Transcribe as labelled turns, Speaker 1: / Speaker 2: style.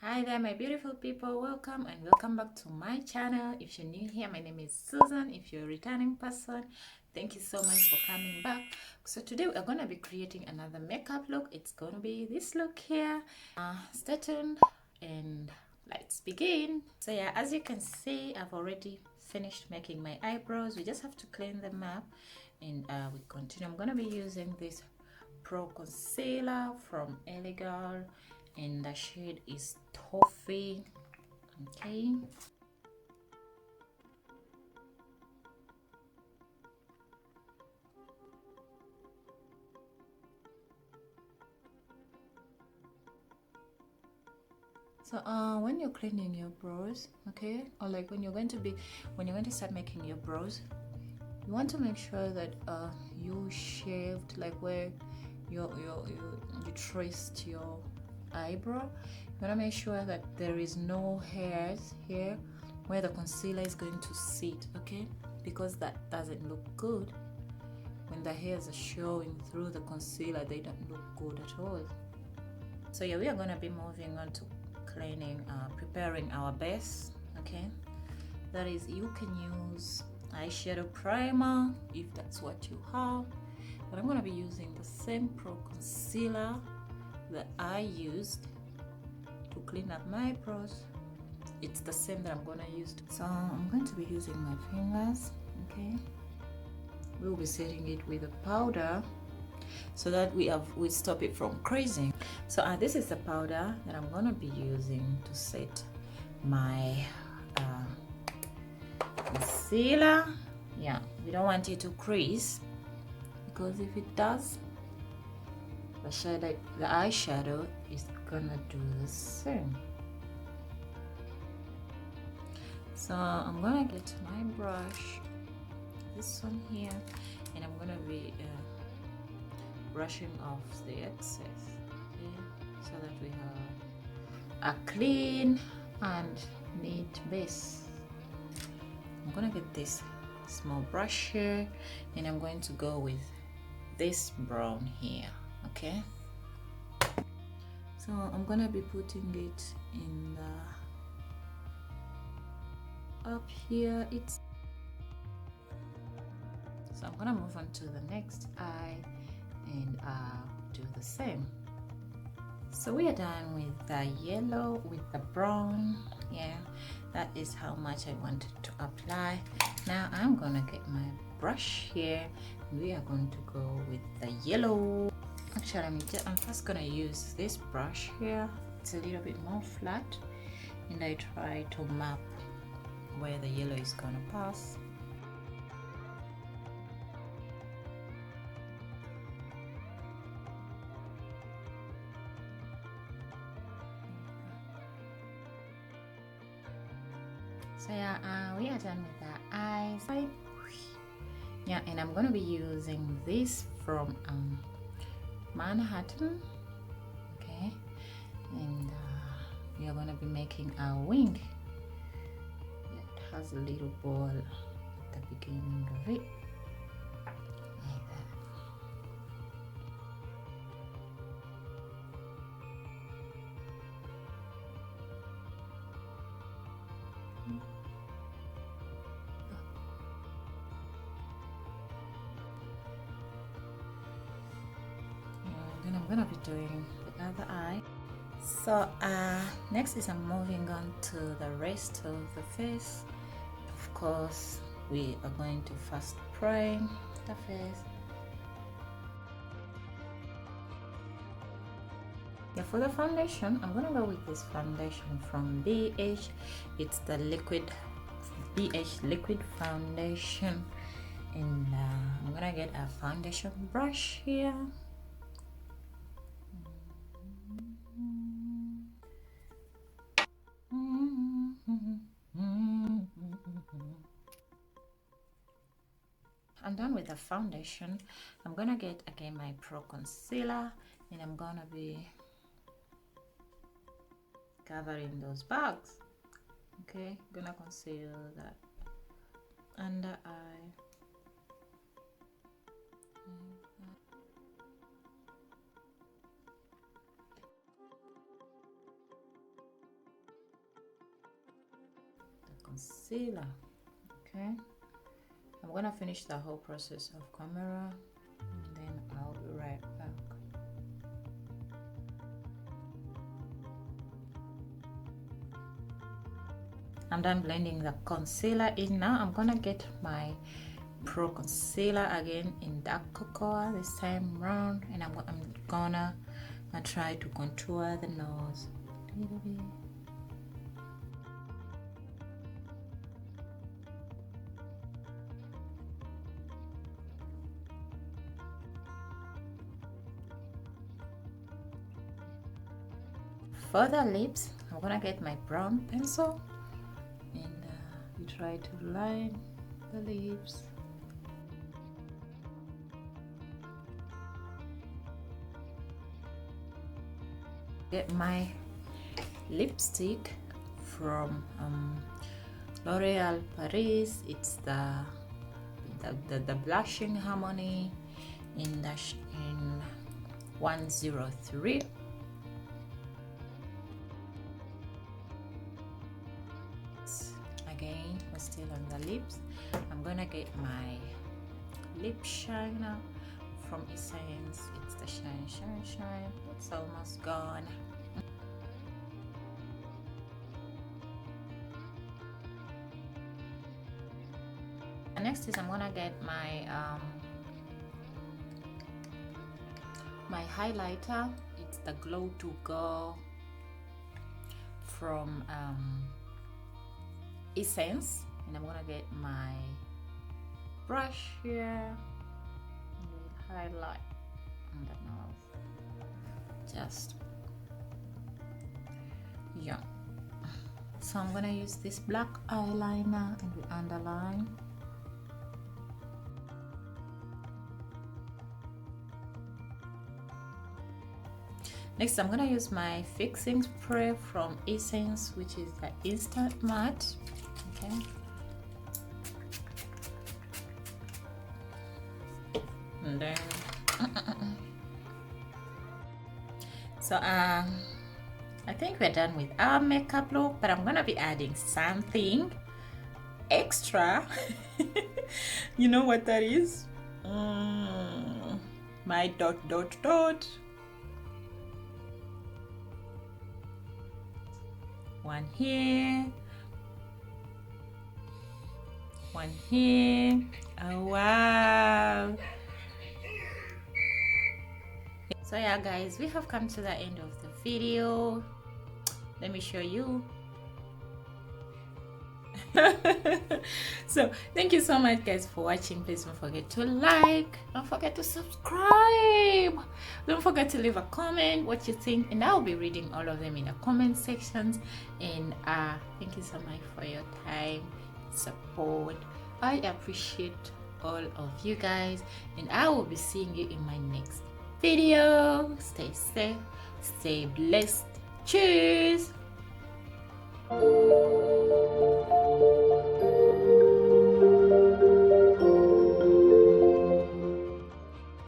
Speaker 1: Hi there, my beautiful people. Welcome and welcome back to my channel. If you're new here, my name is Susan. If you're a returning person, thank you so much for coming back. So today we're going to be creating another makeup look. It's going to be this look here. Stay tuned and let's begin. So yeah, as you can see, I've already finished making my eyebrows. We just have to clean them up and we continue. I'm going to be using this Pro Concealer from Elegant and the shade is Toffee. Okay, so when you're cleaning your brows, okay, or like when you're going to start making your brows, you want to make sure that you shaved like where you traced your eyebrow. You want to make sure that there is no hairs here where the concealer is going to sit, okay, because that doesn't look good. When the hairs are showing through the concealer, they don't look good at all. So yeah, we are going to be moving on to cleaning, preparing our base. Okay, that is, you can use eyeshadow primer if that's what you have, but I'm going to be using the same Pro Concealer that I used to clean up my brows. It's the same that I'm going to use. So I'm going to be using my fingers. Okay, we'll be setting it with a powder so that we stop it from creasing. So this is the powder that I'm going to be using to set my concealer. Yeah, we don't want it to crease, because if it does, the eyeshadow is gonna do the same. So I'm gonna get my brush, this one here, and I'm gonna be brushing off the excess, okay, so that we have a clean and neat base. I'm gonna get this small brush here and I'm going to go with this brown here. Okay, so I'm gonna be putting it in the up here. So I'm gonna move on to the next eye and do the same. So we are done with the yellow, with the brown. Yeah, that is how much I wanted to apply. Now I'm gonna get my brush here. We are going to go with the yellow. Actually, I'm first gonna use this brush here. It's a little bit more flat, and I try to map where the yellow is gonna pass. So yeah, we are done with the eyes. Yeah, and I'm gonna be using this from Manhattan. Okay, and we are gonna be making a wing. It has a little ball at the beginning of it, like that. Then I'm gonna be doing the other eye. So next is I'm moving on to the rest of the face. Of course, we are going to first prime the face. Yeah, for the foundation, I'm gonna go with this foundation from BH. It's the BH liquid foundation, and I'm gonna get a foundation brush here. I'm done with the foundation. I'm gonna get again my Pro Concealer, and I'm gonna be covering those bags. Okay, gonna conceal that under eye. concealer. Okay, I'm gonna finish the whole process of camera and then I'll be right back. I'm done blending the concealer in. Now I'm gonna get my Pro concealer again in dark cocoa this time round, and I'm gonna try to contour the nose a little bit. For the lips, I'm gonna get my brown pencil and we try to line the lips. Get my lipstick from L'Oreal Paris. It's the blushing harmony in 103. Again, we're still on the lips. I'm gonna get my lip shiner from Essence. It's the shine. It's almost gone. And next is I'm gonna get my my highlighter. It's the Glow to Go from Essence, and I'm gonna get my brush here and highlight on the nose. Just yeah. So I'm gonna use this black eyeliner and we underline. Next, I'm gonna use my fixing spray from Essence, which is the Instant Matte. Okay. And then, so I think we're done with our makeup look, but I'm gonna be adding something extra. You know what that is? My dot. One here, one here. Oh wow. So yeah guys, we have come to the end of the video. Let me show you. So thank you so much guys for watching. Please don't forget to like, don't forget to subscribe, don't forget to leave a comment what you think, and I'll be reading all of them in the comment sections. And thank you so much for your time, support. I appreciate all of you guys, and I will be seeing you in my next video. Stay safe, stay blessed. Cheers.